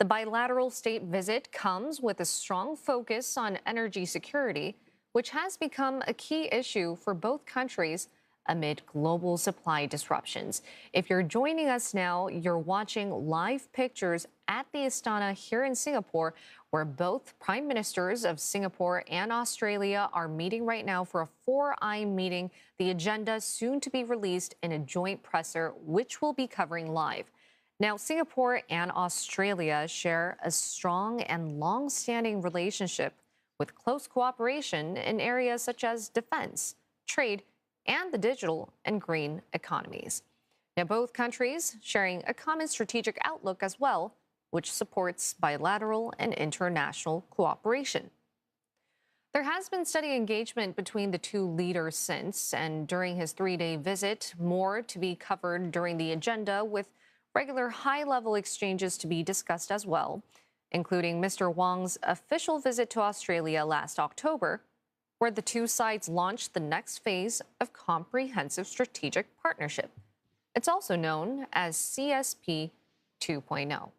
The bilateral state visit comes with a strong focus on energy security, which has become a key issue for both countries amid global supply disruptions. If you're joining us now, you're watching live pictures at the Astana here in Singapore, where both prime ministers of Singapore and Australia are meeting right now for a four-eye meeting. The agenda soon to be released in a joint presser, which we'll be covering live. Now, Singapore and Australia share a strong and long-standing relationship with close cooperation in areas such as defense, trade, and the digital and green economies. Now, both countries sharing a common strategic outlook as well, which supports bilateral and international cooperation. There has been steady engagement between the two leaders since, and during his three-day visit, more to be covered during the agenda, with regular high-level exchanges to be discussed as well, including Mr. Wong's official visit to Australia last October, where the two sides launched the next phase of comprehensive strategic partnership. It's also known as CSP 2.0.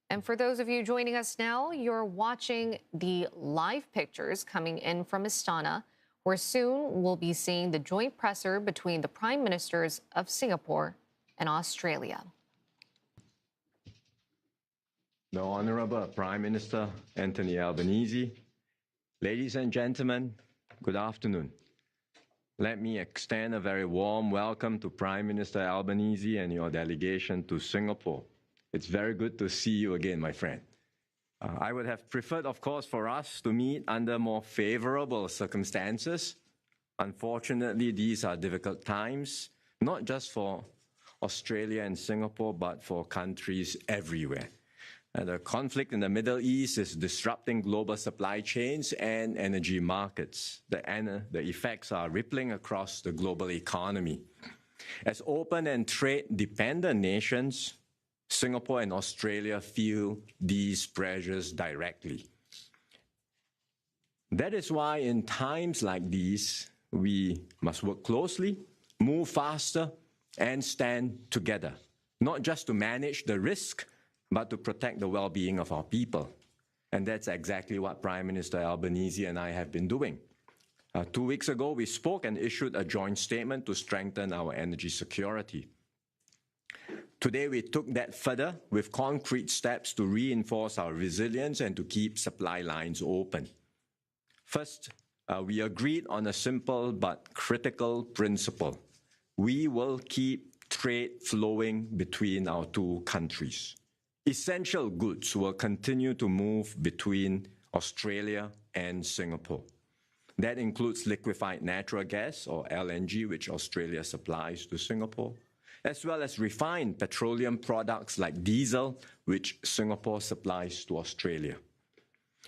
And for those of you joining us now, you're watching the live pictures coming in from Astana, where soon we'll be seeing the joint presser between the prime ministers of Singapore and Australia. The Honourable Prime Minister Anthony Albanese. Ladies and gentlemen, good afternoon. Let me extend a very warm welcome to Prime Minister Albanese and your delegation to Singapore. It's very good to see you again, my friend. I would have preferred, of course, for us to meet under more favorable circumstances. Unfortunately, these are difficult times, not just for Australia and Singapore, but for countries everywhere. The conflict in the Middle East is disrupting global supply chains and energy markets. The effects are rippling across the global economy. As open and trade-dependent nations, Singapore and Australia feel these pressures directly. That is why in times like these, we must work closely, move faster, and stand together, not just to manage the risk, but to protect the well-being of our people. And that's exactly what Prime Minister Albanese and I have been doing. 2 weeks ago, we spoke and issued a joint statement to strengthen our energy security. Today, we took that further with concrete steps to reinforce our resilience and to keep supply lines open. First, we agreed on a simple but critical principle. We will keep trade flowing between our two countries. Essential goods will continue to move between Australia and Singapore. That includes liquefied natural gas, or LNG, which Australia supplies to Singapore, as well as refined petroleum products like diesel, which Singapore supplies to Australia.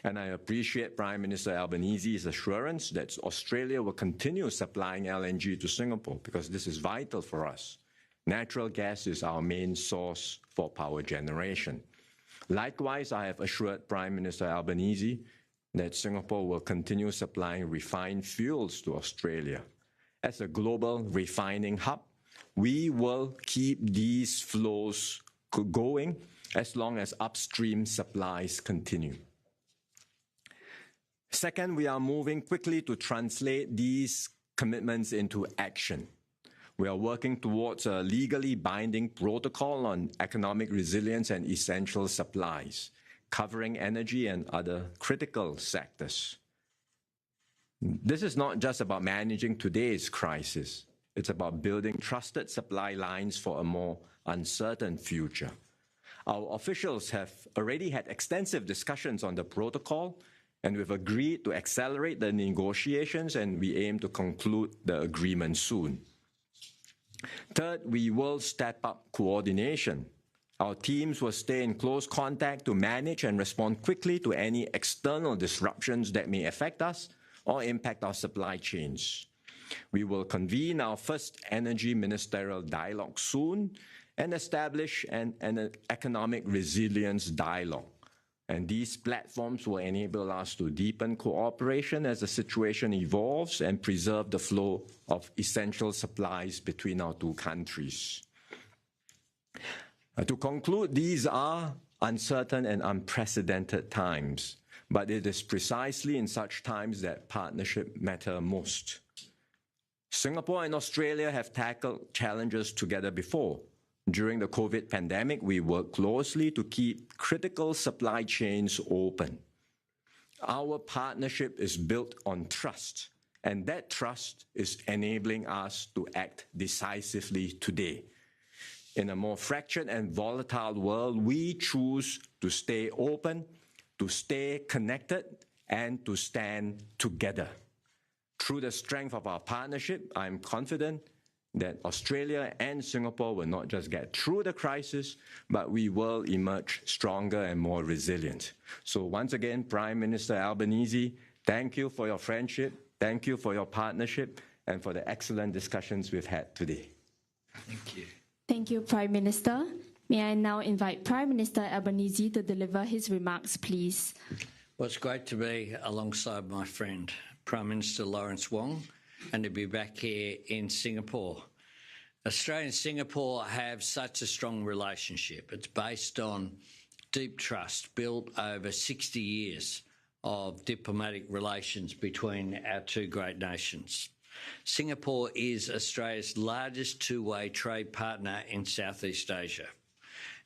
And I appreciate Prime Minister Albanese's assurance that Australia will continue supplying LNG to Singapore, because this is vital for us. Natural gas is our main source for power generation. Likewise, I have assured Prime Minister Albanese that Singapore will continue supplying refined fuels to Australia. As a global refining hub, we will keep these flows going as long as upstream supplies continue. Second, we are moving quickly to translate these commitments into action. We are working towards a legally binding protocol on economic resilience and essential supplies, covering energy and other critical sectors. This is not just about managing today's crisis. It's about building trusted supply lines for a more uncertain future. Our officials have already had extensive discussions on the protocol, and we've agreed to accelerate the negotiations, and we aim to conclude the agreement soon. Third, we will step up coordination. Our teams will stay in close contact to manage and respond quickly to any external disruptions that may affect us or impact our supply chains. We will convene our first energy ministerial dialogue soon and establish an economic resilience dialogue. And these platforms will enable us to deepen cooperation as the situation evolves and preserve the flow of essential supplies between our two countries. To conclude, these are uncertain and unprecedented times, but it is precisely in such times that partnership matter most. Singapore and Australia have tackled challenges together before. During the COVID pandemic, we worked closely to keep critical supply chains open. Our partnership is built on trust, and that trust is enabling us to act decisively today. In a more fractured and volatile world, we choose to stay open, to stay connected, and to stand together. Through the strength of our partnership, I'm confident that Australia and Singapore will not just get through the crisis, but we will emerge stronger and more resilient. So once again, Prime Minister Albanese, thank you for your friendship, thank you for your partnership, and for the excellent discussions we've had today. Thank you. Thank you, Prime Minister. May I now invite Prime Minister Albanese to deliver his remarks, please. Well, it's great to be alongside my friend, Prime Minister Lawrence Wong, and to be back here in Singapore. Australia and Singapore have such a strong relationship. It's based on deep trust built over 60 years of diplomatic relations between our two great nations. Singapore is Australia's largest two-way trade partner in Southeast Asia.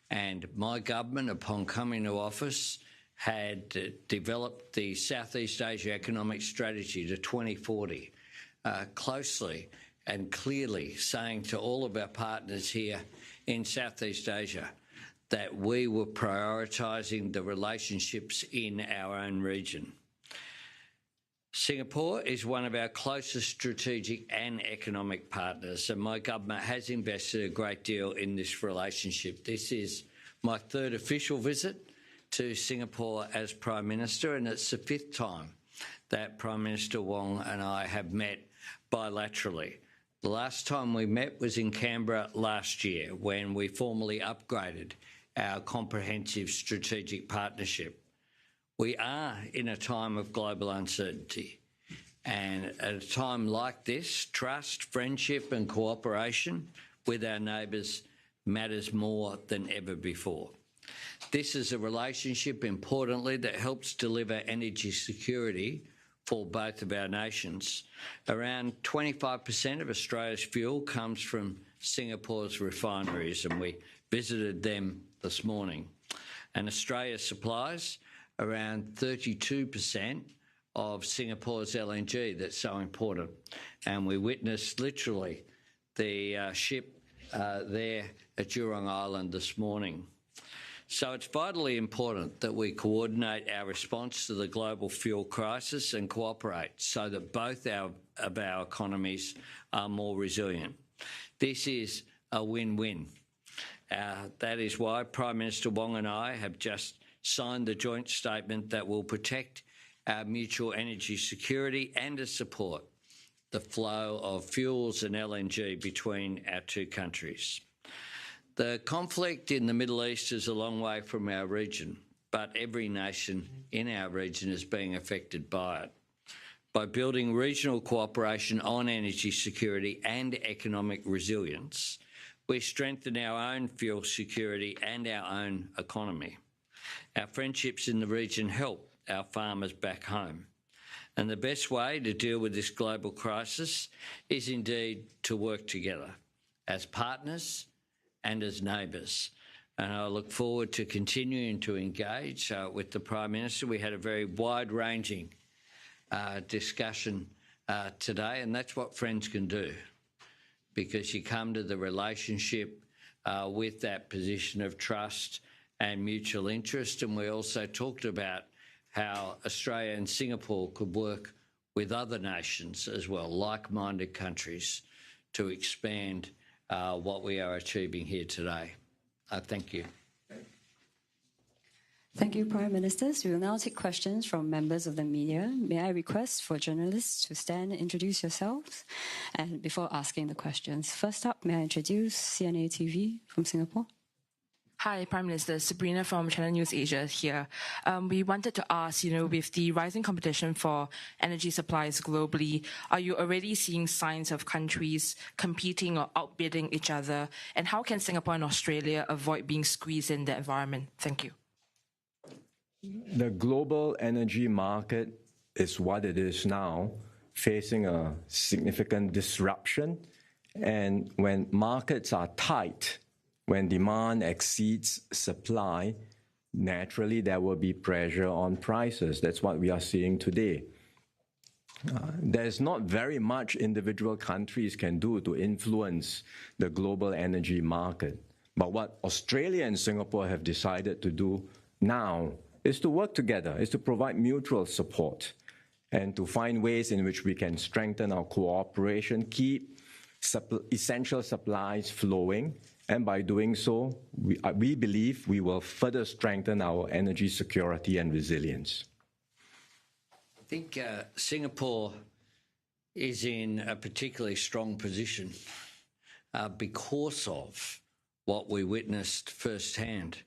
And my government, upon coming to office, had developed the Southeast Asia Economic Strategy to 2040, closely and clearly saying to all of our partners here in Southeast Asia that we were prioritising the relationships in our own region. Singapore is one of our closest strategic and economic partners, and my government has invested a great deal in this relationship. This is my third official visit to Singapore as Prime Minister, and it's the fifth time that Prime Minister Wong and I have met bilaterally. The last time we met was in Canberra last year when we formally upgraded our comprehensive strategic partnership. We are in a time of global uncertainty, and at a time like this, trust, friendship and cooperation with our neighbours matters more than ever before. This is a relationship, importantly, that helps deliver energy security for both of our nations. Around 25% of Australia's fuel comes from Singapore's refineries, and we visited them this morning. And Australia supplies around 32% of Singapore's LNG that's so important. And we witnessed literally the ship there at Jurong Island this morning. So it's vitally important that we coordinate our response to the global fuel crisis and cooperate so that both of our economies are more resilient. This is a win-win. That is why Prime Minister Wong and I have just signed the joint statement that will protect our mutual energy security and to support the flow of fuels and LNG between our two countries. The conflict in the Middle East is a long way from our region, but every nation in our region is being affected by it. By building regional cooperation on energy security and economic resilience, we strengthen our own fuel security and our own economy. Our friendships in the region help our farmers back home. And the best way to deal with this global crisis is indeed to work together as partners and as neighbours. And I look forward to continuing to engage with the Prime Minister. We had a very wide-ranging discussion today, and that's what friends can do, because you come to the relationship with that position of trust and mutual interest. And we also talked about how Australia and Singapore could work with other nations as well, like-minded countries, to expand what we are achieving here today. Thank you. Thank you, Prime Ministers. We will now take questions from members of the media. May I request for journalists to stand and introduce yourselves and before asking the questions. First up, may I introduce CNA TV from Singapore? Hi, Prime Minister. Sabrina from Channel News Asia here. We wanted to ask, with the rising competition for energy supplies globally, are you already seeing signs of countries competing or outbidding each other? And how can Singapore and Australia avoid being squeezed in the environment? Thank you. The global energy market is what it is now, facing a significant disruption. And when markets are tight, when demand exceeds supply, naturally there will be pressure on prices. That's what we are seeing today. There's not very much individual countries can do to influence the global energy market. But what Australia and Singapore have decided to do now is to work together, is to provide mutual support and to find ways in which we can strengthen our cooperation, keep essential supplies flowing, and by doing so, we believe we will further strengthen our energy security and resilience. I think Singapore is in a particularly strong position because of what we witnessed firsthand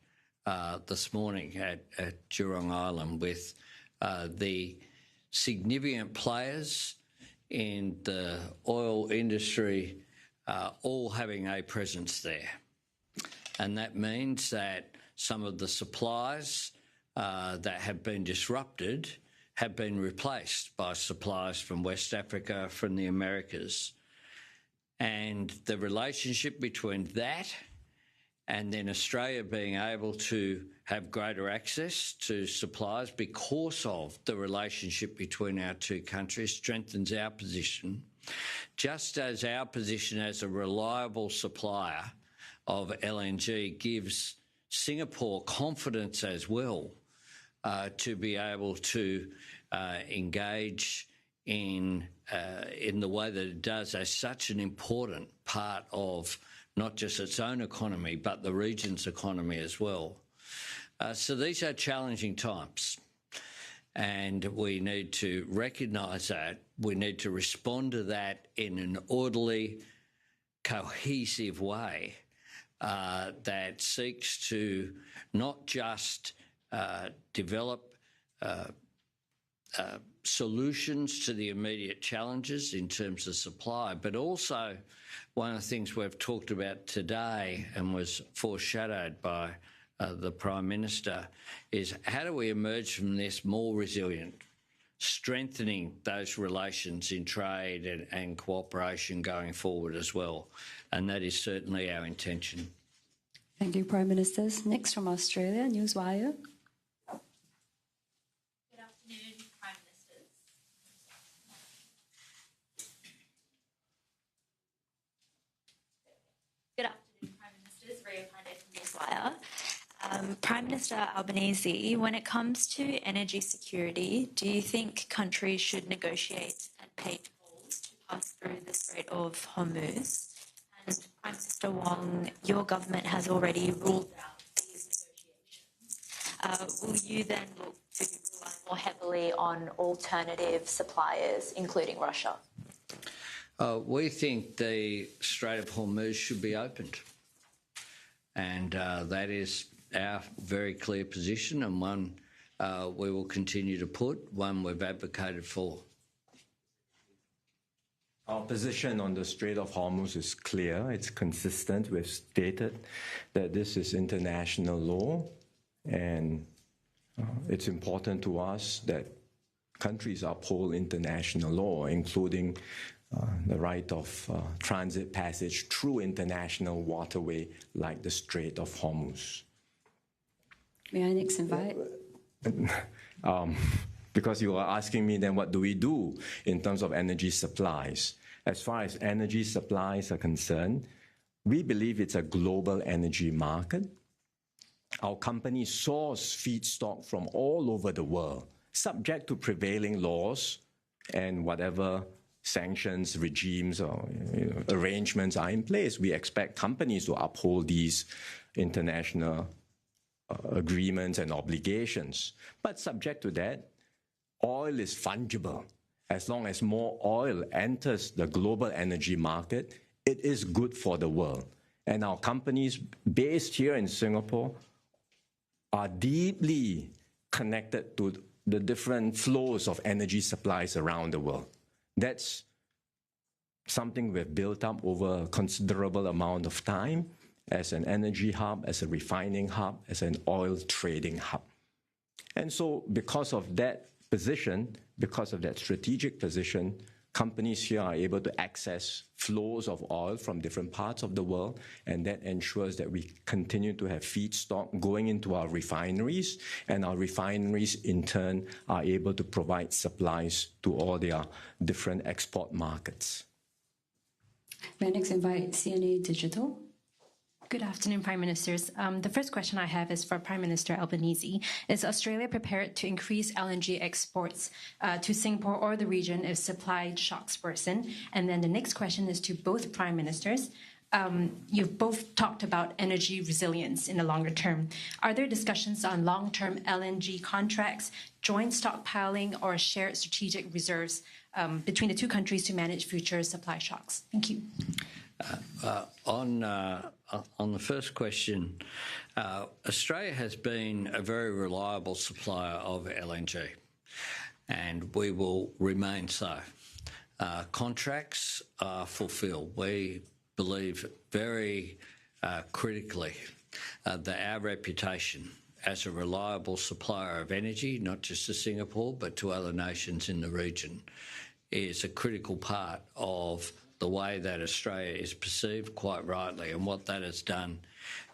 this morning at Jurong Island with the significant players in the oil industry all having a presence there. And that means that some of the supplies that have been disrupted have been replaced by supplies from West Africa, from the Americas. And the relationship between that and then Australia being able to have greater access to supplies because of the relationship between our two countries strengthens our position, just as our position as a reliable supplier of LNG gives Singapore confidence as well to be able to engage in the way that it does as such an important part of not just its own economy, but the region's economy as well. So these are challenging times, and we need to recognise that. We need to respond to that in an orderly, cohesive way that seeks to not just develop solutions to the immediate challenges in terms of supply, but also one of the things we've talked about today and was foreshadowed by the Prime Minister is how do we emerge from this more resilient, strengthening those relations in trade and cooperation going forward as well. And that is certainly our intention. Thank you, Prime Ministers. Next from Australia, Newswire. Good afternoon, Prime Ministers. Good afternoon, Prime Ministers. Ria Pandey from Newswire. Prime Minister Albanese, when it comes to energy security, do you think countries should negotiate and pay tolls to pass through the Strait of Hormuz? And Prime Minister Wong, your government has already ruled out these negotiations. Will you then look to rely more heavily on alternative suppliers, including Russia? We think the Strait of Hormuz should be opened. And that is our very clear position, and one we will continue to put, one we've advocated for. Our position on the Strait of Hormuz is clear. It's consistent. We've stated that this is international law, and it's important to us that countries uphold international law, including the right of transit passage through international waterway like the Strait of Hormuz. May I next invite? Because you are asking me then what do we do in terms of energy supplies? As far as energy supplies are concerned, we believe it's a global energy market. Our companies source feedstock from all over the world, subject to prevailing laws and whatever sanctions, regimes, or arrangements are in place. We expect companies to uphold these international agreements and obligations. But subject to that, oil is fungible. As long as more oil enters the global energy market, it is good for the world. And our companies based here in Singapore are deeply connected to the different flows of energy supplies around the world. That's something we've built up over a considerable amount of time as an energy hub, as a refining hub, as an oil trading hub. And so because of that position, because of that strategic position, companies here are able to access flows of oil from different parts of the world, and that ensures that we continue to have feedstock going into our refineries, and our refineries in turn are able to provide supplies to all their different export markets. May I next invite CNA Digital? Good afternoon, Prime Ministers. The first question I have is for Prime Minister Albanese. Is Australia prepared to increase LNG exports to Singapore or the region if supply shocks worsen? And then the next question is to both Prime Ministers. You've both talked about energy resilience in the longer term. Are there discussions on long-term LNG contracts, joint stockpiling, or shared strategic reserves between the two countries to manage future supply shocks? Thank you. On the first question, Australia has been a very reliable supplier of LNG, and we will remain so. Contracts are fulfilled. We believe very critically that our reputation as a reliable supplier of energy, not just to Singapore, but to other nations in the region, is a critical part of the way that Australia is perceived, quite rightly. And what that has done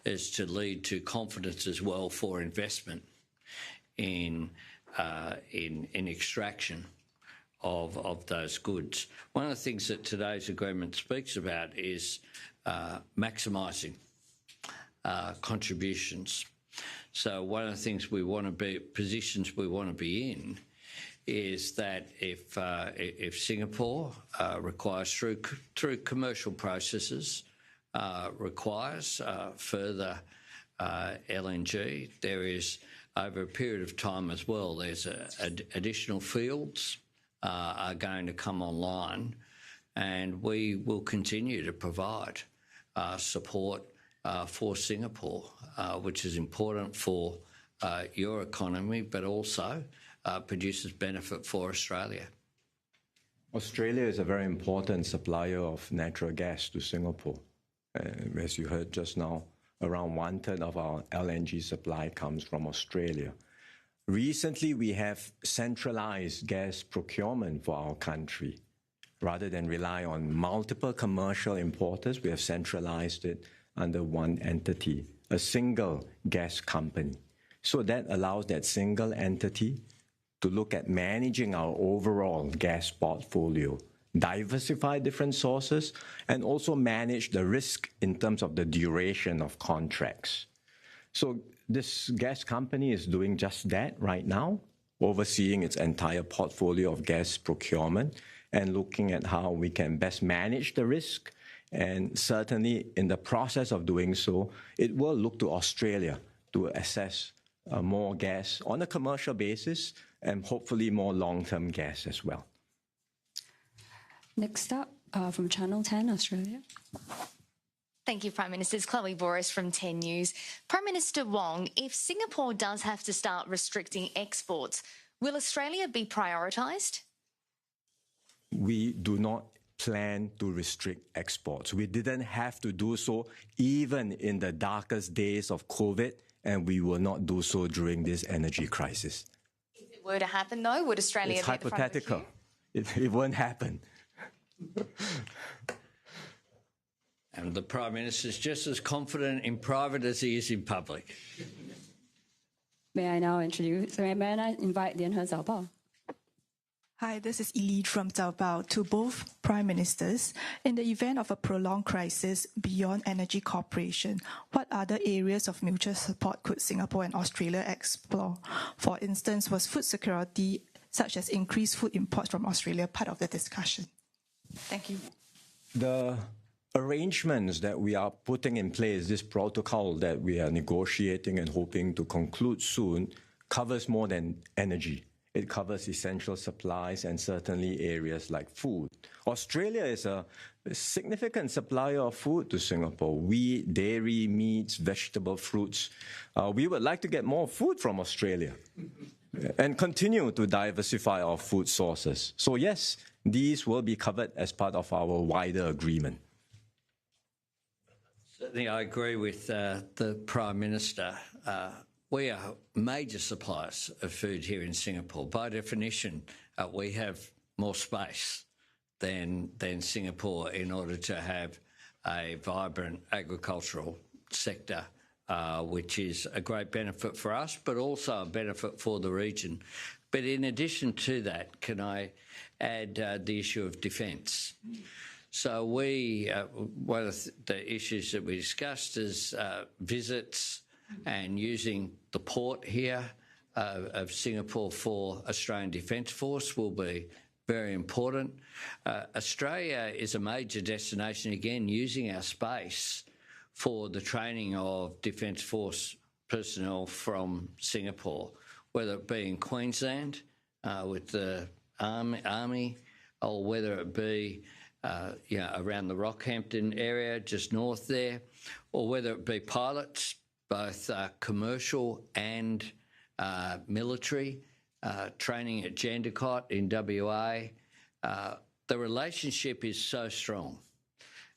is to lead to confidence as well for investment in extraction of those goods. One of the things that today's agreement speaks about is maximising contributions. So one of the things positions we want to be in is that if Singapore requires through commercial processes requires further LNG, there is over a period of time as well. There's additional fields are going to come online, and we will continue to provide support for Singapore, which is important for your economy, but also produces benefit for Australia. Australia is a very important supplier of natural gas to Singapore. As you heard just now, around 1/3 of our LNG supply comes from Australia. Recently, we have centralized gas procurement for our country. Rather than rely on multiple commercial importers, we have centralized it under one entity, a single gas company. So that allows that single entity to look at managing our overall gas portfolio, diversify different sources, and also manage the risk in terms of the duration of contracts. So this gas company is doing just that right now, overseeing its entire portfolio of gas procurement and looking at how we can best manage the risk. And certainly in the process of doing so, it will look to Australia to assess more gas on a commercial basis and hopefully more long-term gas as well. Next up, from Channel 10, Australia. Thank you, Prime Minister. It's Chloe Boris from 10 News. Prime Minister Wong, if Singapore does have to start restricting exports, will Australia be prioritised? We do not plan to restrict exports. We didn't have to do so even in the darkest days of COVID, and we will not do so during this energy crisis. If it were to happen, though, would Australia It's be at the front of the hypothetical. queue? It won't happen. And the Prime Minister is just as confident in private as he is in public. May I now invite Lian He Zaobao? Hi, this is Eli from Zaobao. To both Prime Ministers, in the event of a prolonged crisis beyond energy cooperation, what other areas of mutual support could Singapore and Australia explore? For instance, was food security, such as increased food imports from Australia, part of the discussion? Thank you. The arrangements that we are putting in place, this protocol that we are negotiating and hoping to conclude soon, covers more than energy. It covers essential supplies and certainly areas like food. Australia is a significant supplier of food to Singapore. Wheat, dairy, meats, vegetable, fruits. We would like to get more food from Australia and continue to diversify our food sources. So yes, these will be covered as part of our wider agreement. Certainly, I agree with the Prime Minister. we are major suppliers of food here in Singapore. By definition, we have more space than Singapore in order to have a vibrant agricultural sector, which is a great benefit for us, but also a benefit for the region. But in addition to that, can I add the issue of defence? So one of the issues that we discussed is visits and using the port here of Singapore for Australian Defence Force will be very important. Australia is a major destination, again, using our space for the training of Defence Force personnel from Singapore, whether it be in Queensland with the Army or whether it be around the Rockhampton area, just north there, or whether it be pilots, both commercial and military, training at Jandakot in WA. The relationship is so strong.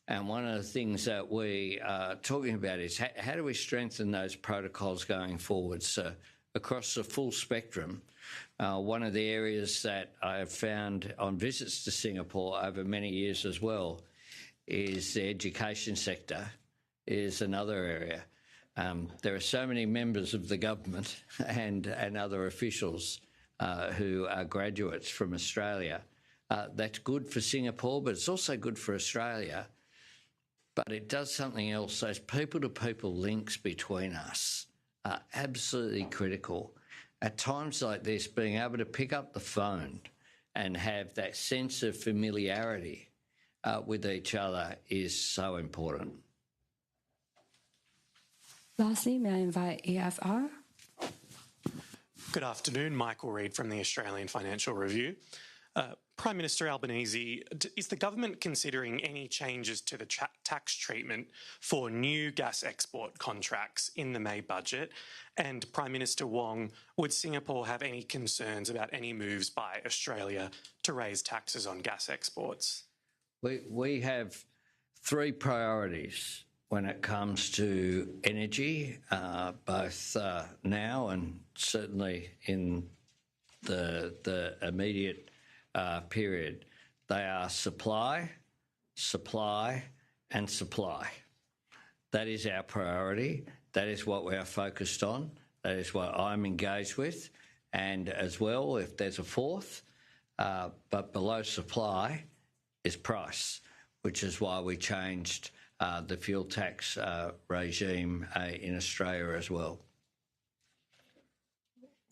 And one of the things that we are talking about is how do we strengthen those protocols going forward? So across the full spectrum, one of the areas that I have found on visits to Singapore over many years as well is the education sector is another area. There are so many members of the government and other officials who are graduates from Australia. That's good for Singapore, but it's also good for Australia. But it does something else. Those people-to-people links between us are absolutely critical. At times like this, being able to pick up the phone and have that sense of familiarity with each other is so important. Lastly, may I invite AFR? Good afternoon, Michael Reid from the Australian Financial Review. Prime Minister Albanese, is the government considering any changes to the tax treatment for new gas export contracts in the May budget? And Prime Minister Wong, would Singapore have any concerns about any moves by Australia to raise taxes on gas exports? We have three priorities when it comes to energy, both now and certainly in the immediate period. They are supply, supply and supply. That is our priority. That is what we are focused on. That is what I'm engaged with. And as well, if there's a fourth, but below supply is price, which is why we changed the fuel tax regime in Australia as well.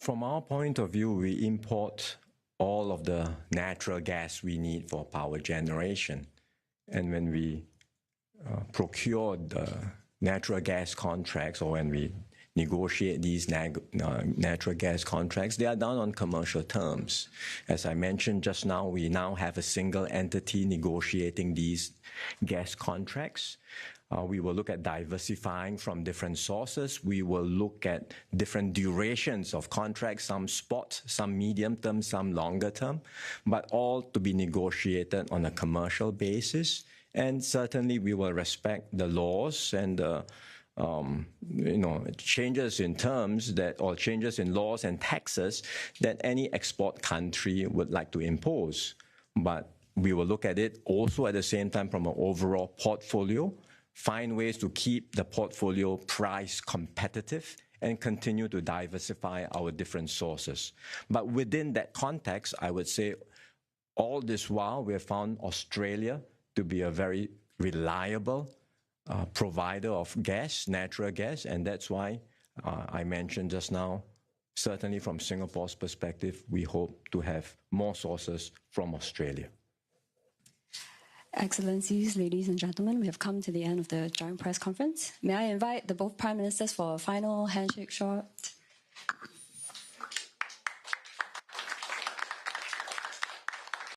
From our point of view, we import all of the natural gas we need for power generation. And when we procure the natural gas contracts, or when we negotiate these natural gas contracts, they are done on commercial terms. As I mentioned just now, we now have a single entity negotiating these gas contracts. We will look at diversifying from different sources. We will look at different durations of contracts, some spot, some medium term, some longer term, but all to be negotiated on a commercial basis. And certainly we will respect the laws and changes in terms that, or changes in laws and taxes that any export country would like to impose. But we will look at it also at the same time from an overall portfolio, find ways to keep the portfolio price competitive and continue to diversify our different sources. But within that context, I would say all this while we have found Australia to be a very reliable provider of gas, natural gas, and that's why I mentioned just now, certainly from Singapore's perspective, we hope to have more sources from Australia. Excellencies, ladies and gentlemen, we have come to the end of the joint press conference. May I invite both Prime Ministers for a final handshake shot?